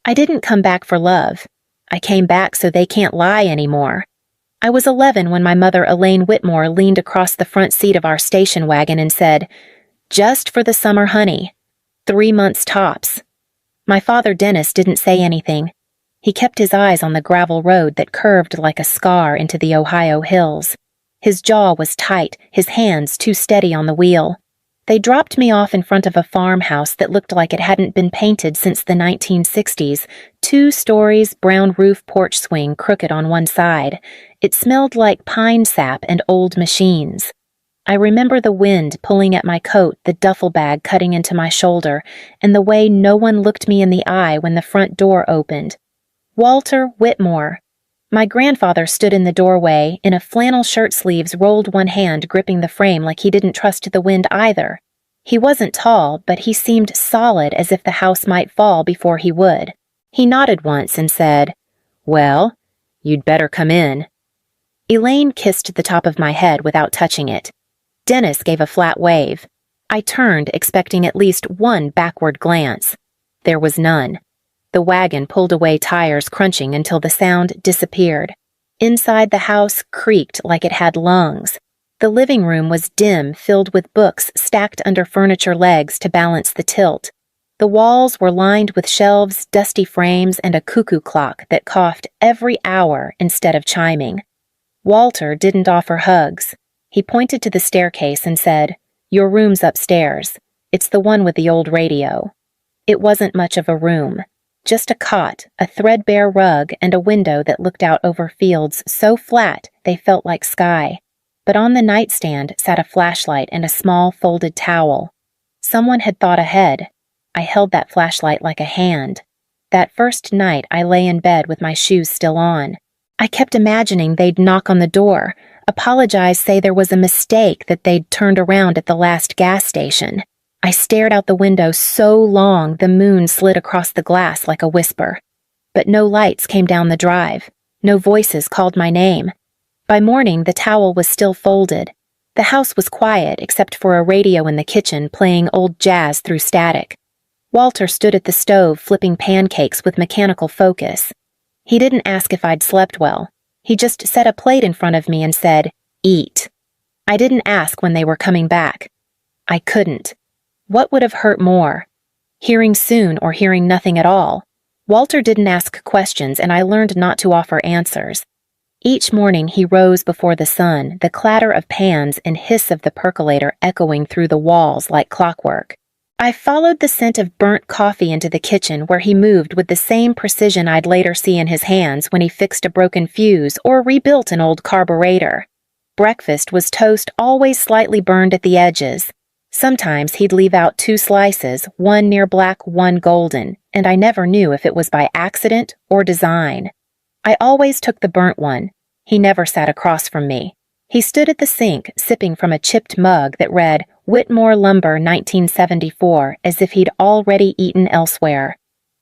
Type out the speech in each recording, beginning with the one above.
I didn't come back for love. I came back so they can't lie anymore. I was 11 when my mother, Elaine Whitmore, leaned across the front seat of our station wagon and said, "Just for the summer, honey. 3 months tops." My father, Dennis, didn't say anything. He kept his eyes on the gravel road that curved like a scar into the Ohio hills. His jaw was tight, his hands too steady on the wheel. They dropped me off in front of a farmhouse that looked like it hadn't been painted since the 1960s, 2 stories, brown roof porch swing crooked on one side. It smelled like pine sap and old machines. I remember the wind pulling at my coat, the duffel bag cutting into my shoulder, and the way no one looked me in the eye when the front door opened. Walter Whitmore. My grandfather stood in the doorway, in a flannel shirt sleeves, rolled one hand gripping the frame like he didn't trust the wind either. He wasn't tall, but he seemed solid, as if the house might fall before he would. He nodded once and said, "Well, you'd better come in." Elaine kissed the top of my head without touching it. Dennis gave a flat wave. I turned, expecting at least one backward glance. There was none. The wagon pulled away, tires crunching until the sound disappeared. Inside, the house creaked like it had lungs. The living room was dim, filled with books stacked under furniture legs to balance the tilt. The walls were lined with shelves, dusty frames, and a cuckoo clock that coughed every hour instead of chiming. Walter didn't offer hugs. He pointed to the staircase and said, "Your room's upstairs. It's the one with the old radio." It wasn't much of a room. Just a cot, a threadbare rug, and a window that looked out over fields so flat they felt like sky. But on the nightstand sat a flashlight and a small folded towel. Someone had thought ahead. I held that flashlight like a hand. That first night I lay in bed with my shoes still on. I kept imagining they'd knock on the door, apologize, say there was a mistake, that they'd turned around at the last gas station. I stared out the window so long the moon slid across the glass like a whisper. But no lights came down the drive. No voices called my name. By morning, the towel was still folded. The house was quiet except for a radio in the kitchen playing old jazz through static. Walter stood at the stove flipping pancakes with mechanical focus. He didn't ask if I'd slept well. He just set a plate in front of me and said, "Eat." I didn't ask when they were coming back. I couldn't. What would have hurt more? Hearing soon or hearing nothing at all? Walter didn't ask questions, and I learned not to offer answers. Each morning he rose before the sun, the clatter of pans and hiss of the percolator echoing through the walls like clockwork. I followed the scent of burnt coffee into the kitchen, where he moved with the same precision I'd later see in his hands when he fixed a broken fuse or rebuilt an old carburetor. Breakfast was toast always slightly burned at the edges. Sometimes he'd leave out 2 slices, one near black, one golden, and I never knew if it was by accident or design. I always took the burnt one. He never sat across from me. He stood at the sink, sipping from a chipped mug that read, "Whitmore Lumber 1974, as if he'd already eaten elsewhere.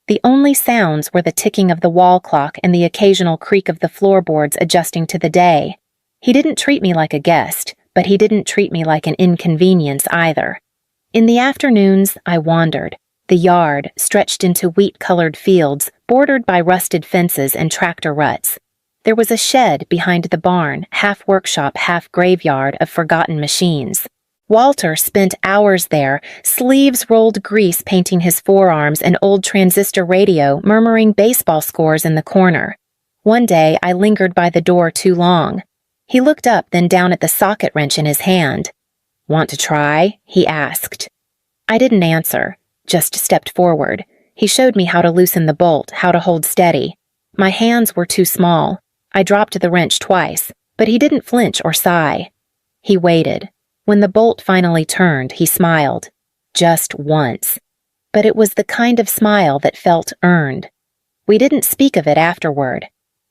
The only sounds were the ticking of the wall clock and the occasional creak of the floorboards adjusting to the day. He didn't treat me like a guest, but he didn't treat me like an inconvenience either. In the afternoons, I wandered. The yard stretched into wheat-colored fields, bordered by rusted fences and tractor ruts. There was a shed behind the barn, half workshop, half graveyard of forgotten machines. Walter spent hours there, sleeves rolled grease painting his forearms, an old transistor radio murmuring baseball scores in the corner. One day, I lingered by the door too long. He looked up, then down at the socket wrench in his hand. "Want to try?" he asked. I didn't answer, just stepped forward. He showed me how to loosen the bolt, how to hold steady. My hands were too small. I dropped the wrench twice, but he didn't flinch or sigh. He waited. When the bolt finally turned, he smiled. Just once. But it was the kind of smile that felt earned. We didn't speak of it afterward.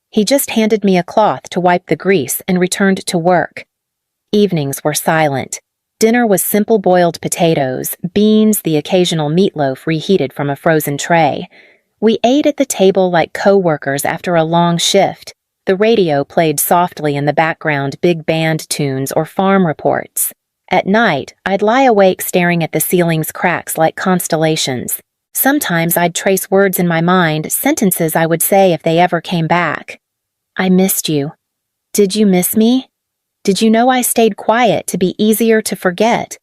He just handed me a cloth to wipe the grease and returned to work. Evenings were silent. Dinner was simple boiled potatoes, beans, the occasional meatloaf reheated from a frozen tray. We ate at the table like co-workers after a long shift. The radio played softly in the background big band tunes or farm reports. At night, I'd lie awake staring at the ceiling's cracks like constellations. Sometimes I'd trace words in my mind, sentences I would say if they ever came back. I missed you. Did you miss me? Did you know I stayed quiet to be easier to forget?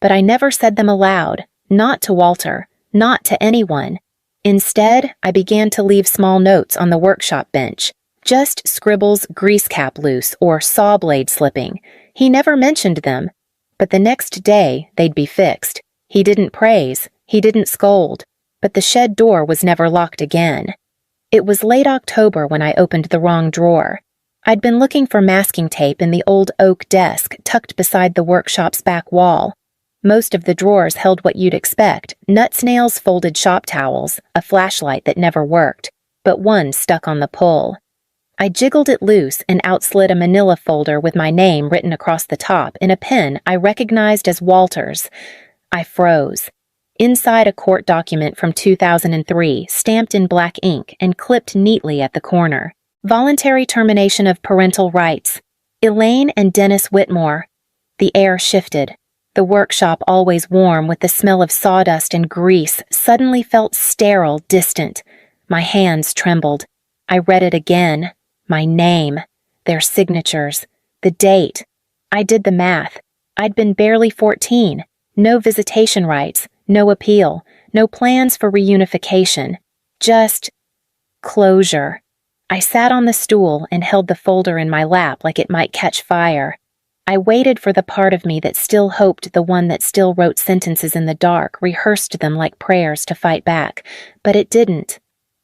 But I never said them aloud, not to Walter, not to anyone. Instead, I began to leave small notes on the workshop bench. Just scribbles, grease cap loose, or saw blade slipping. He never mentioned them. But the next day, they'd be fixed. He didn't praise, he didn't scold, but the shed door was never locked again. It was late October when I opened the wrong drawer. I'd been looking for masking tape in the old oak desk tucked beside the workshop's back wall. Most of the drawers held what you'd expect, nut-snails, folded shop towels, a flashlight that never worked, but one stuck on the pull. I jiggled it loose and outslid a manila folder with my name written across the top in a pen I recognized as Walter's. I froze. Inside a court document from 2003, stamped in black ink and clipped neatly at the corner. Voluntary termination of parental rights. Elaine and Dennis Whitmore. The air shifted. The workshop, always warm with the smell of sawdust and grease, suddenly felt sterile, distant. My hands trembled. I read it again. My name. Their signatures. The date. I did the math. I'd been barely 14. No visitation rights. No appeal. No plans for reunification. Just closure. I sat on the stool and held the folder in my lap like it might catch fire. I waited for the part of me that still hoped, the one that still wrote sentences in the dark, rehearsed them like prayers to fight back. But it didn't.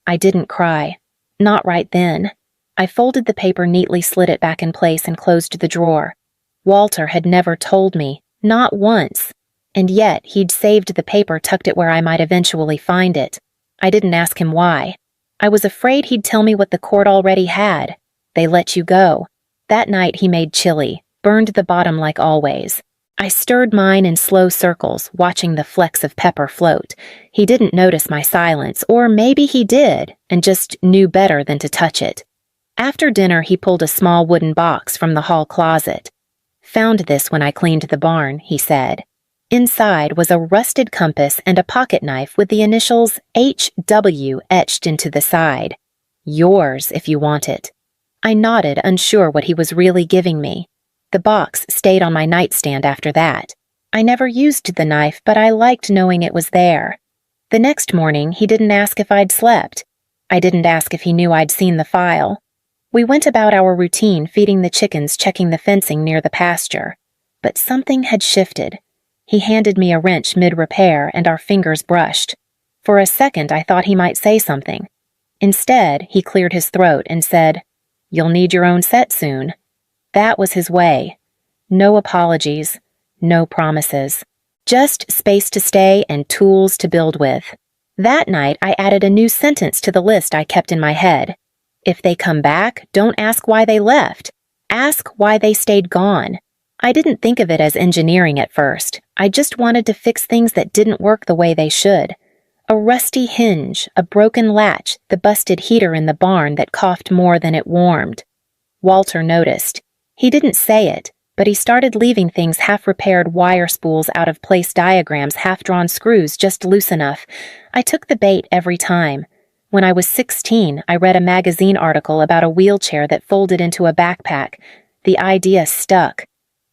I didn't cry. Not right then. I folded the paper neatly, slid it back in place, and closed the drawer. Walter had never told me, not once. And yet he'd saved the paper, tucked it where I might eventually find it. I didn't ask him why. I was afraid he'd tell me what the court already had. They let you go. That night he made chili, burned the bottom like always. I stirred mine in slow circles, watching the flecks of pepper float. He didn't notice my silence, or maybe he did, and just knew better than to touch it. After dinner, he pulled a small wooden box from the hall closet. "Found this when I cleaned the barn," he said. Inside was a rusted compass and a pocket knife with the initials H.W. etched into the side. "Yours, if you want it." I nodded, unsure what he was really giving me. The box stayed on my nightstand after that. I never used the knife, but I liked knowing it was there. The next morning, he didn't ask if I'd slept. I didn't ask if he knew I'd seen the file. We went about our routine, feeding the chickens, checking the fencing near the pasture. But something had shifted. He handed me a wrench mid-repair, and our fingers brushed. For a second, I thought he might say something. Instead, he cleared his throat and said, "You'll need your own set soon." That was his way. No apologies, no promises. Just space to stay and tools to build with. That night, I added a new sentence to the list I kept in my head. If they come back, don't ask why they left. Ask why they stayed gone. I didn't think of it as engineering at first. I just wanted to fix things that didn't work the way they should. A rusty hinge, a broken latch, the busted heater in the barn that coughed more than it warmed. Walter noticed. He didn't say it, but he started leaving things, half-repaired wire spools, out-of-place diagrams, half-drawn screws just loose enough. I took the bait every time. When I was 16, I read a magazine article about a wheelchair that folded into a backpack. The idea stuck.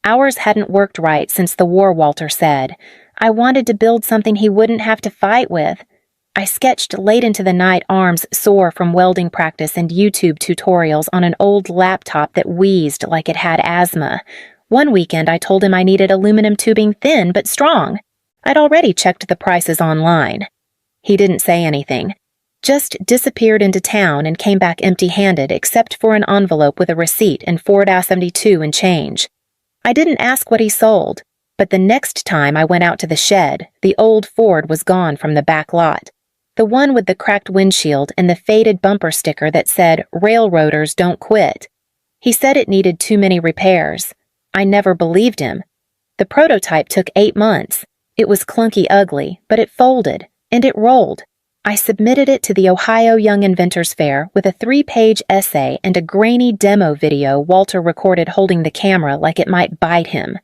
Ours hadn't worked right since the war, Walter said. I wanted to build something he wouldn't have to fight with. I sketched late into the night, arms sore from welding practice and YouTube tutorials on an old laptop that wheezed like it had asthma. One weekend I told him I needed aluminum tubing, thin but strong. I'd already checked the prices online. He didn't say anything. Just disappeared into town and came back empty-handed except for an envelope with a receipt and $4.72 in change. I didn't ask what he sold, but the next time I went out to the shed, the old Ford was gone from the back lot. The one with the cracked windshield and the faded bumper sticker that said, "Railroaders don't quit." He said it needed too many repairs. I never believed him. The prototype took 8 months. It was clunky ugly, but it folded, and it rolled. I submitted it to the Ohio Young Inventors Fair with a 3-page essay and a grainy demo video Walter recorded holding the camera like it might bite him.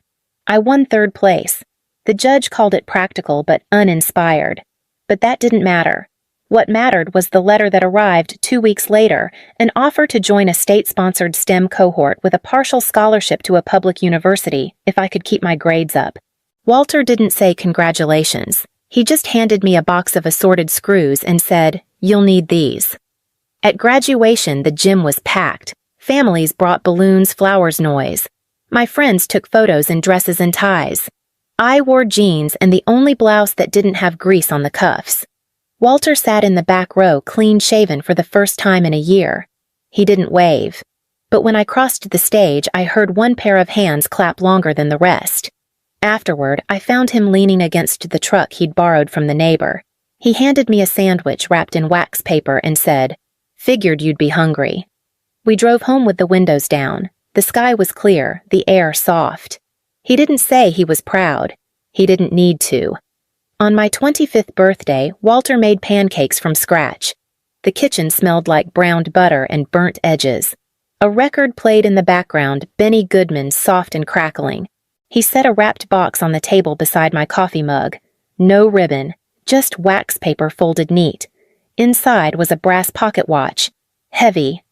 I won 3rd place. The judge called it practical but uninspired. But that didn't matter. What mattered was the letter that arrived 2 weeks later, an offer to join a state-sponsored STEM cohort with a partial scholarship to a public university if I could keep my grades up. Walter didn't say congratulations. He just handed me a box of assorted screws and said, "You'll need these." At graduation, the gym was packed. Families brought balloons, flowers, noise. My friends took photos in dresses and ties. I wore jeans and the only blouse that didn't have grease on the cuffs. Walter sat in the back row, clean-shaven for the first time in a year. He didn't wave. But when I crossed the stage, I heard one pair of hands clap longer than the rest. Afterward, I found him leaning against the truck he'd borrowed from the neighbor. He handed me a sandwich wrapped in wax paper and said, "Figured you'd be hungry." We drove home with the windows down. The sky was clear, the air soft. He didn't say he was proud. He didn't need to. On my 25th birthday, Walter made pancakes from scratch. The kitchen smelled like browned butter and burnt edges. A record played in the background, Benny Goodman's Soft and Crackling. He set a wrapped box on the table beside my coffee mug. No ribbon, just wax paper folded neat. Inside was a brass pocket watch. Heavy.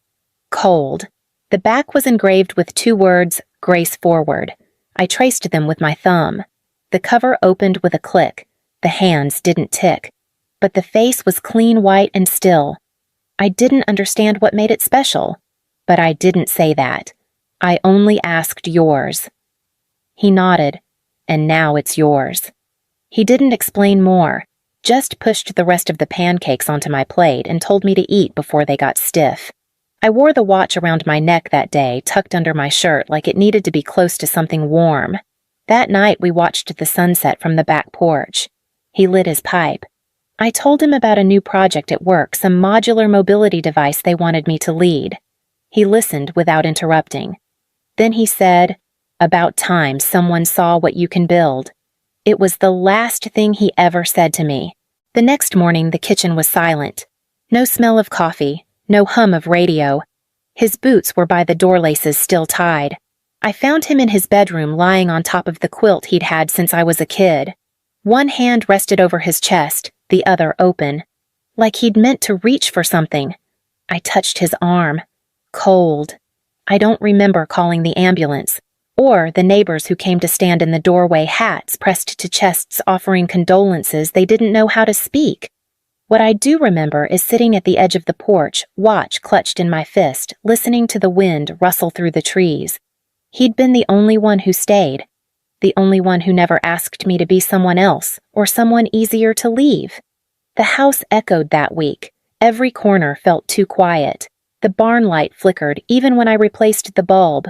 Cold. The back was engraved with 2 words, "Grace Forward." I traced them with my thumb. The cover opened with a click. The hands didn't tick. But the face was clean white and still. I didn't understand what made it special. But I didn't say that. I only asked yours. He nodded, and now it's yours. He didn't explain more, just pushed the rest of the pancakes onto my plate and told me to eat before they got stiff. I wore the watch around my neck that day, tucked under my shirt like it needed to be close to something warm. That night we watched the sunset from the back porch. He lit his pipe. I told him about a new project at work, some modular mobility device they wanted me to lead. He listened without interrupting. Then he said, "About time someone saw what you can build." It was the last thing he ever said to me. The next morning the kitchen was silent. No smell of coffee, no hum of radio. His boots were by the door laces still tied. I found him in his bedroom lying on top of the quilt he'd had since I was a kid. One hand rested over his chest, the other open. Like he'd meant to reach for something. I touched his arm. Cold. I don't remember calling the ambulance, or the neighbors who came to stand in the doorway, hats pressed to chests offering condolences they didn't know how to speak. What I do remember is sitting at the edge of the porch, watch clutched in my fist, listening to the wind rustle through the trees. He'd been the only one who stayed. The only one who never asked me to be someone else, or someone easier to leave. The house echoed that week. Every corner felt too quiet. The barn light flickered even when I replaced the bulb.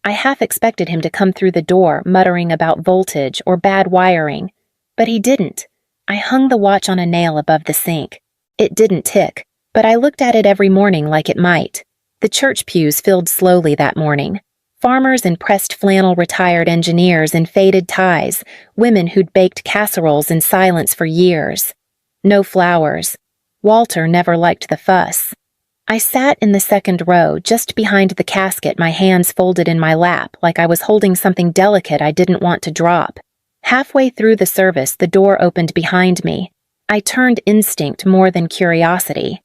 I half expected him to come through the door, muttering about voltage or bad wiring. But he didn't. I hung the watch on a nail above the sink. It didn't tick, but I looked at it every morning like it might. The church pews filled slowly that morning. Farmers in pressed flannel, retired engineers in faded ties, women who'd baked casseroles in silence for years. No flowers. Walter never liked the fuss. I sat in the second row, just behind the casket, my hands folded in my lap like I was holding something delicate I didn't want to drop. Halfway through the service, the door opened behind me. I turned instinct more than curiosity.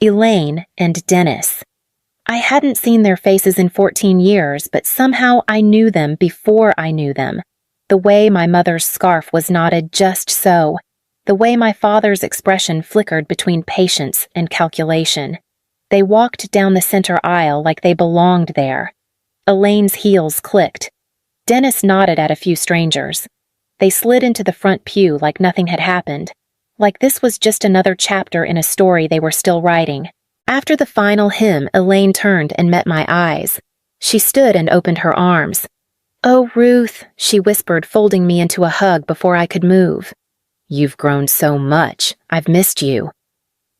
Elaine and Dennis. I hadn't seen their faces in 14 years, but somehow I knew them before I knew them. The way my mother's scarf was knotted just so. The way my father's expression flickered between patience and calculation. They walked down the center aisle like they belonged there. Elaine's heels clicked. Dennis nodded at a few strangers. They slid into the front pew like nothing had happened, like this was just another chapter in a story they were still writing. After the final hymn, Elaine turned and met my eyes. She stood and opened her arms. "Oh, Ruth," she whispered, folding me into a hug before I could move. "You've grown so much. I've missed you."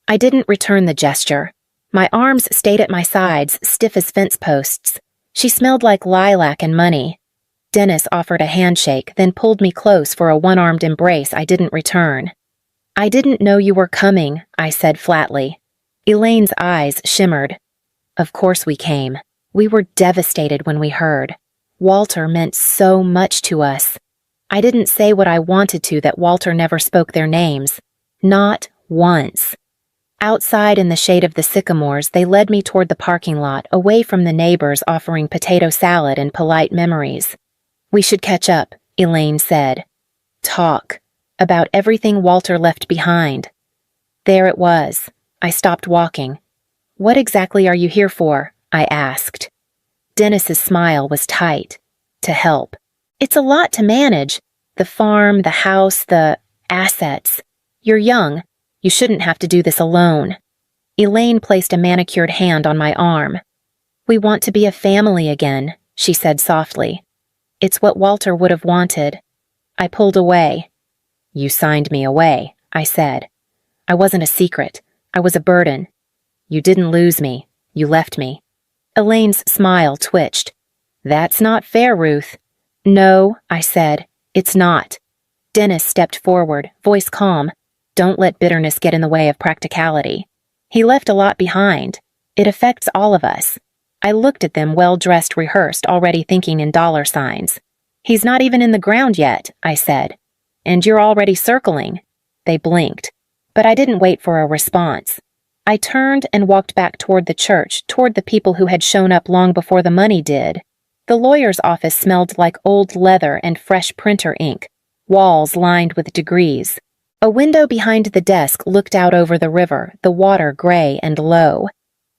I didn't return the gesture. My arms stayed at my sides, stiff as fence posts. She smelled like lilac and money. Dennis offered a handshake, then pulled me close for a one-armed embrace I didn't return. "I didn't know you were coming," I said flatly. Elaine's eyes shimmered. "Of course we came. We were devastated when we heard. Walter meant so much to us. I didn't say what I wanted to that Walter never spoke their names. Not once. Outside in the shade of the sycamores, they led me toward the parking lot, away from the neighbors offering potato salad and polite memories. "We should catch up," Elaine said. "Talk. About everything Walter left behind." There it was. I stopped walking. "What exactly are you here for?" I asked. Dennis's smile was tight. "To help. It's a lot to manage. The farm, the house, the assets. You're young. You shouldn't have to do this alone." Elaine placed a manicured hand on my arm. "We want to be a family again," she said softly. "It's what Walter would have wanted." I pulled away. "You signed me away," I said. "I wasn't a secret. I was a burden. You didn't lose me. You left me." Elaine's smile twitched. "That's not fair, Ruth." "No," I said. "It's not." Dennis stepped forward, voice calm. "Don't let bitterness get in the way of practicality. He left a lot behind. It affects all of us." I looked at them, well-dressed, rehearsed, already thinking in dollar signs. "He's not even in the ground yet," I said. "And you're already circling." They blinked. But I didn't wait for a response. I turned and walked back toward the church, toward the people who had shown up long before the money did. The lawyer's office smelled like old leather and fresh printer ink, walls lined with degrees. A window behind the desk looked out over the river, the water gray and low.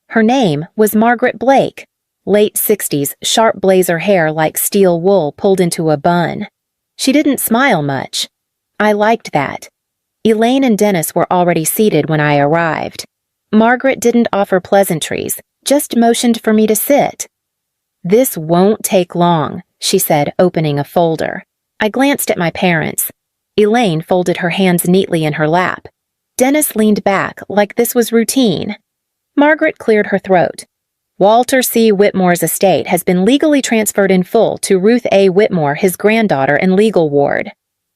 Her name was Margaret Blake, late 60s, sharp blazer hair like steel wool pulled into a bun. She didn't smile much. I liked that. Elaine and Dennis were already seated when I arrived. Margaret didn't offer pleasantries, just motioned for me to sit. "This won't take long," she said, opening a folder. I glanced at my parents. Elaine folded her hands neatly in her lap. Dennis leaned back like this was routine. Margaret cleared her throat. "Walter C. Whitmore's estate has been legally transferred in full to Ruth A. Whitmore, his granddaughter and legal ward."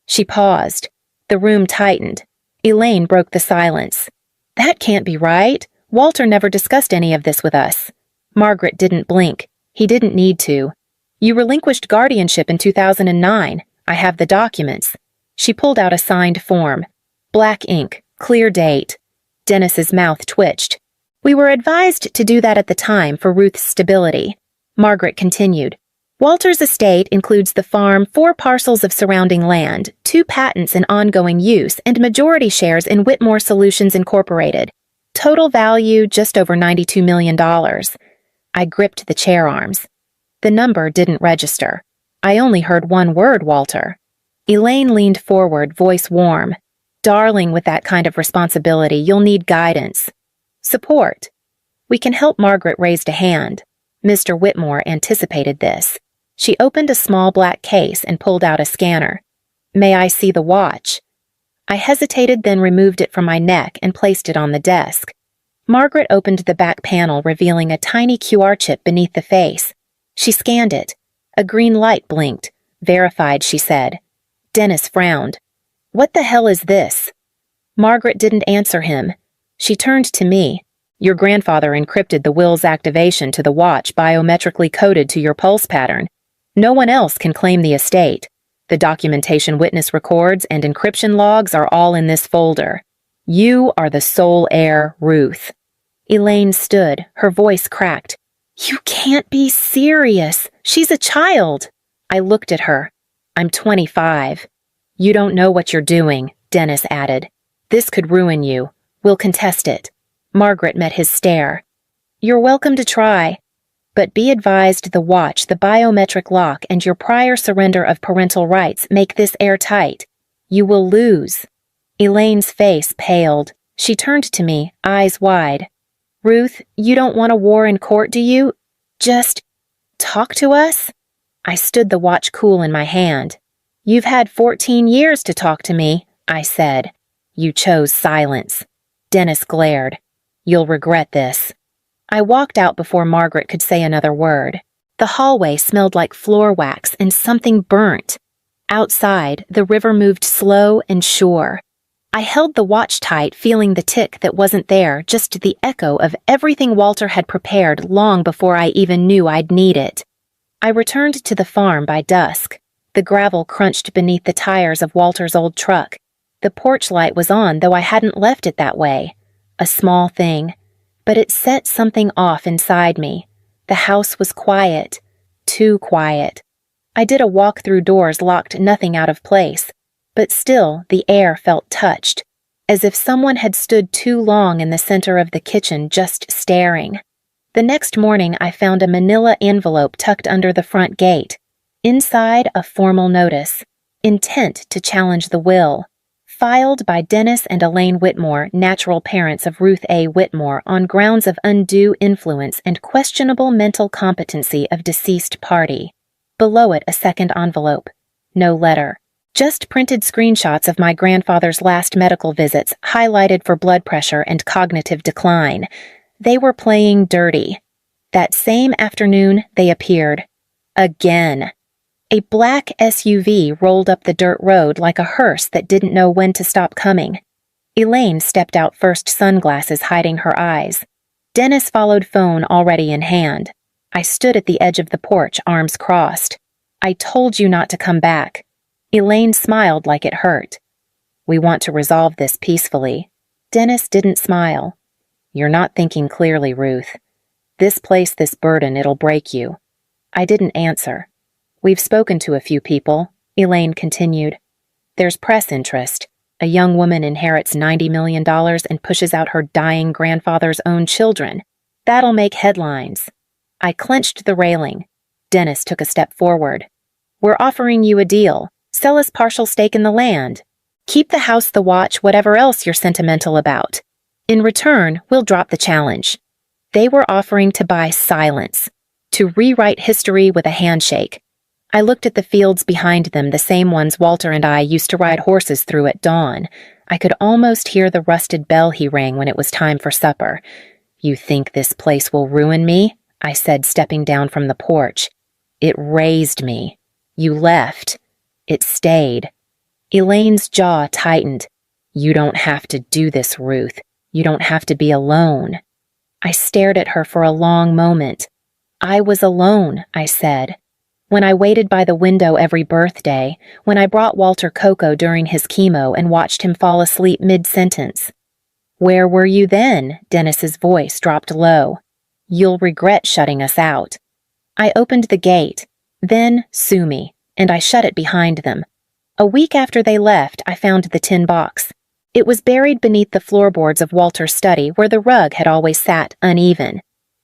She paused. The room tightened. Elaine broke the silence. "That can't be right. Walter never discussed any of this with us." Margaret didn't blink. He didn't need to. "You relinquished guardianship in 2009. I have the documents." She pulled out a signed form. Black ink, clear date. Dennis's mouth twitched. "We were advised to do that at the time for Ruth's stability." Margaret continued. "Walter's estate includes the farm, 4 parcels of surrounding land, 2 patents in ongoing use, and majority shares in Whitmore Solutions Incorporated. Total value just over $92 million. I gripped the chair arms. The number didn't register. I only heard one word, Walter. Elaine leaned forward, voice warm. "Darling, with that kind of responsibility, you'll need guidance. Support." "We can help." Margaret raised a hand. Mr. Whitmore anticipated this. She opened a small black case and pulled out a scanner. "May I see the watch?" I hesitated, then removed it from my neck and placed it on the desk. Margaret opened the back panel, revealing a tiny QR chip beneath the face. She scanned it. A green light blinked. "Verified," she said. Dennis frowned. "What the hell is this?" Margaret didn't answer him. She turned to me. "Your grandfather encrypted the will's activation to the watch biometrically coded to your pulse pattern. No one else can claim the estate. The documentation witness records and encryption logs are all in this folder. You are the sole heir, Ruth." Elaine stood, her voice cracked. "You can't be serious. She's a child." I looked at her. "I'm 25. "You don't know what you're doing," Dennis added. "This could ruin you. We'll contest it." Margaret met his stare. "You're welcome to try. But be advised the watch, the biometric lock, and your prior surrender of parental rights make this airtight. You will lose." Elaine's face paled. She turned to me, eyes wide. "Ruth, you don't want a war in court, do you? Just talk to us?" I stood the watch cool in my hand. "You've had 14 years to talk to me," I said. "You chose silence." Dennis glared. "You'll regret this." I walked out before Margaret could say another word. The hallway smelled like floor wax and something burnt. Outside, the river moved slow and sure. I held the watch tight, feeling the tick that wasn't there, just the echo of everything Walter had prepared long before I even knew I'd need it. I returned to the farm by dusk. The gravel crunched beneath the tires of Walter's old truck. The porch light was on, though I hadn't left it that way. A small thing, but it set something off inside me. The house was quiet. Too quiet. I did a walk through doors, locked nothing out of place, but still the air felt touched, as if someone had stood too long in the center of the kitchen just staring. The next morning I found a manila envelope tucked under the front gate. Inside, a formal notice, intent to challenge the will, filed by Dennis and Elaine Whitmore, natural parents of Ruth A. Whitmore, on grounds of undue influence and questionable mental competency of deceased party. Below it, a second envelope. No letter. Just printed screenshots of my grandfather's last medical visits, highlighted for blood pressure and cognitive decline. They were playing dirty. That same afternoon, they appeared. Again. A black SUV rolled up the dirt road like a hearse that didn't know when to stop coming. Elaine stepped out first, sunglasses hiding her eyes. Dennis followed, phone already in hand. I stood at the edge of the porch, arms crossed. I told you not to come back. Elaine smiled like it hurt. We want to resolve this peacefully. Dennis didn't smile. You're not thinking clearly, Ruth. This place, this burden, it'll break you. I didn't answer. We've spoken to a few people, Elaine continued. There's press interest. A young woman inherits $90 million and pushes out her dying grandfather's own children. That'll make headlines. I clenched the railing. Dennis took a step forward. We're offering you a deal. Sell us partial stake in the land. Keep the house, the watch, whatever else you're sentimental about. In return, we'll drop the challenge. They were offering to buy silence, to rewrite history with a handshake. I looked at the fields behind them, the same ones Walter and I used to ride horses through at dawn. I could almost hear the rusted bell he rang when it was time for supper. You think this place will ruin me? I said, stepping down from the porch. It raised me. You left. It stayed. Elaine's jaw tightened. You don't have to do this, Ruth. You don't have to be alone. I stared at her for a long moment. I was alone, I said. When I waited by the window every birthday, when I brought Walter cocoa during his chemo and watched him fall asleep mid-sentence. Where were you then? Dennis's voice dropped low. You'll regret shutting us out. I opened the gate. Then, sue me, and I shut it behind them. A week after they left, I found the tin box. It was buried beneath the floorboards of Walter's study, where the rug had always sat uneven.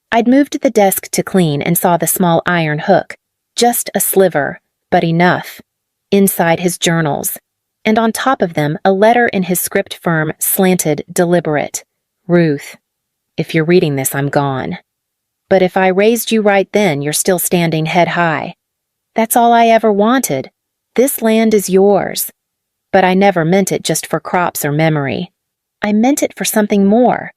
I'd moved the desk to clean and saw the small iron hook. Just a sliver, but enough. Inside, his journals. And on top of them, a letter in his script firm, slanted, deliberate. Ruth, if you're reading this, I'm gone. But if I raised you right then, you're still standing head high. That's all I ever wanted. This land is yours. But I never meant it just for crops or memory. I meant it for something more.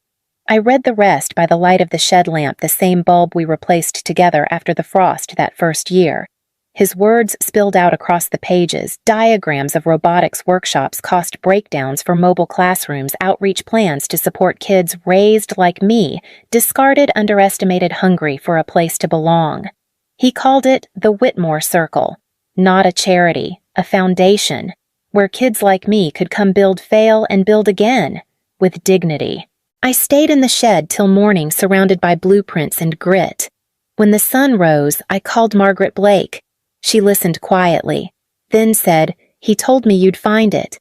I read the rest by the light of the shed lamp, the same bulb we replaced together after the frost that first year. His words spilled out across the pages, diagrams of robotics workshops, cost breakdowns for mobile classrooms, outreach plans to support kids raised like me, discarded, underestimated, hungry for a place to belong. He called it the Whitmore Circle, not a charity, a foundation, where kids like me could come build, fail, and build again, with dignity. I stayed in the shed till morning, surrounded by blueprints and grit. When the sun rose, I called Margaret Blake. She listened quietly, then said, "He told me you'd find it."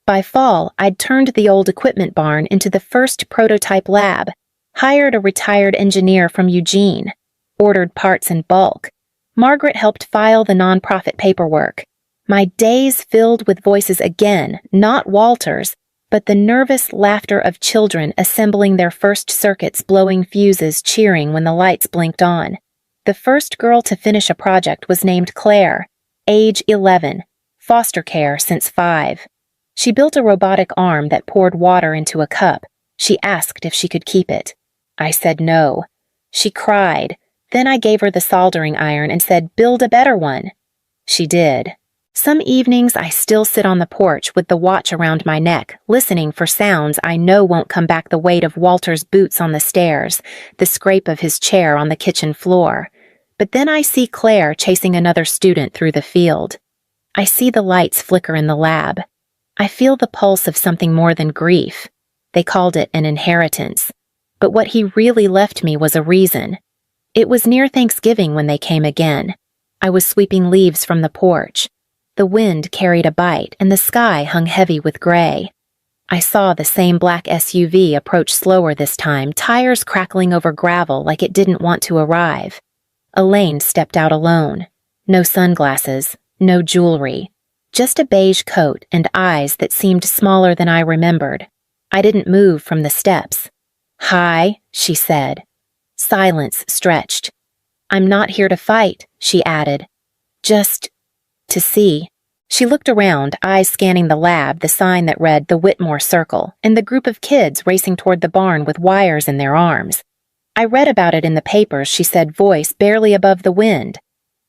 By fall, I'd turned the old equipment barn into the first prototype lab, hired a retired engineer from Eugene, ordered parts in bulk. Margaret helped file the nonprofit paperwork. My days filled with voices again, not Walter's, but the nervous laughter of children assembling their first circuits, blowing fuses, cheering when the lights blinked on. The first girl to finish a project was named Claire, age 11, foster care since 5. She built a robotic arm that poured water into a cup. She asked if she could keep it. I said no. She cried. Then I gave her the soldering iron and said, "Build a better one." She did. Some evenings I still sit on the porch with the watch around my neck, listening for sounds I know won't come back: the weight of Walter's boots on the stairs, the scrape of his chair on the kitchen floor. But then I see Claire chasing another student through the field. I see the lights flicker in the lab. I feel the pulse of something more than grief. They called it an inheritance. But what he really left me was a reason. It was near Thanksgiving when they came again. I was sweeping leaves from the porch. The wind carried a bite, and the sky hung heavy with gray. I saw the same black SUV approach slower this time, tires crackling over gravel like it didn't want to arrive. Elaine stepped out alone. No sunglasses, no jewelry. Just a beige coat and eyes that seemed smaller than I remembered. I didn't move from the steps. "Hi," she said. Silence stretched. "I'm not here to fight," she added. "Just to see." She looked around, eyes scanning the lab, the sign that read the Whitmore Circle, and the group of kids racing toward the barn with wires in their arms. "I read about it in the papers," she said, voice barely above the wind.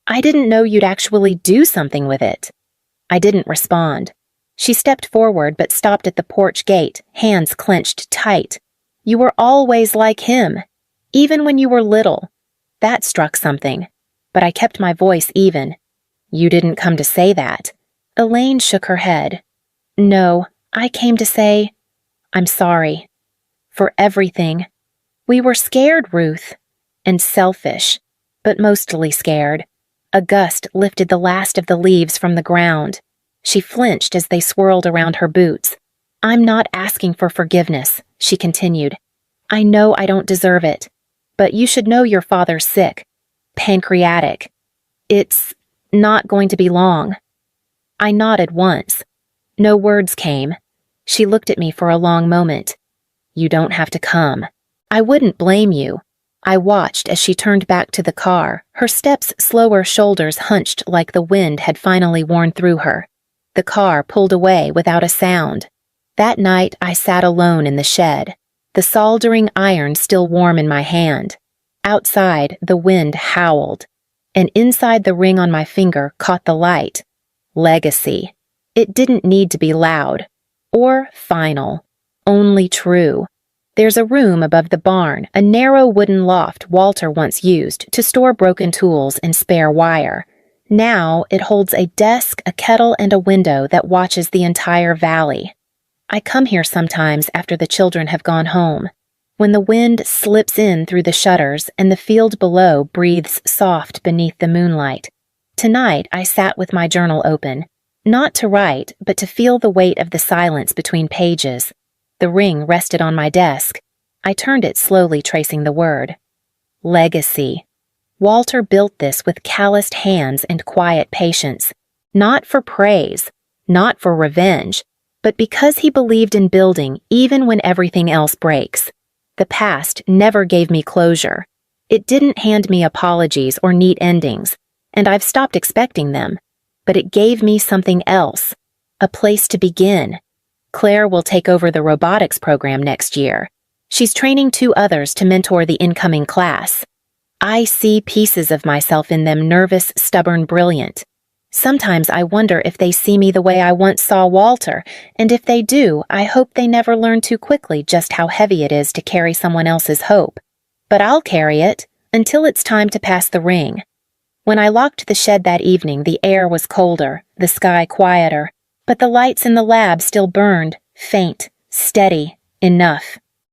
"I didn't know you'd actually do something with it." I didn't respond. She stepped forward but stopped at the porch gate, hands clenched tight. "You were always like him, even when you were little." That struck something, but I kept my voice even. "You didn't come to say that." Elaine shook her head. "No, I came to say, I'm sorry. For everything. We were scared, Ruth. And selfish, but mostly scared." A gust lifted the last of the leaves from the ground. She flinched as they swirled around her boots. "I'm not asking for forgiveness," she continued. "I know I don't deserve it. But you should know your father's sick. Pancreatic. It's not going to be long." I nodded once. No words came. She looked at me for a long moment. "You don't have to come. I wouldn't blame you." I watched as she turned back to the car, her steps slower, shoulders hunched like the wind had finally worn through her. The car pulled away without a sound. That night I sat alone in the shed, the soldering iron still warm in my hand. Outside, the wind howled, and inside the ring on my finger caught the light. Legacy. It didn't need to be loud or final, only true. There's a room above the barn, a narrow wooden loft Walter once used to store broken tools and spare wire. Now it holds a desk, a kettle, and a window that watches the entire valley. I come here sometimes after the children have gone home, when the wind slips in through the shutters and the field below breathes soft beneath the moonlight. Tonight I sat with my journal open, not to write, but to feel the weight of the silence between pages. The ring rested on my desk. I turned it slowly, tracing the word. Legacy. Walter built this with calloused hands and quiet patience, not for praise, not for revenge, but because he believed in building even when everything else breaks. The past never gave me closure. It didn't hand me apologies or neat endings, and I've stopped expecting them. But it gave me something else, a place to begin. Claire will take over the robotics program next year. She's training 2 others to mentor the incoming class. I see pieces of myself in them, nervous, stubborn, brilliant. Sometimes I wonder if they see me the way I once saw Walter, and if they do, I hope they never learn too quickly just how heavy it is to carry someone else's hope. But I'll carry it until it's time to pass the ring. When I locked the shed that evening, the air was colder, the sky quieter, but the lights in the lab still burned, faint, steady, enough.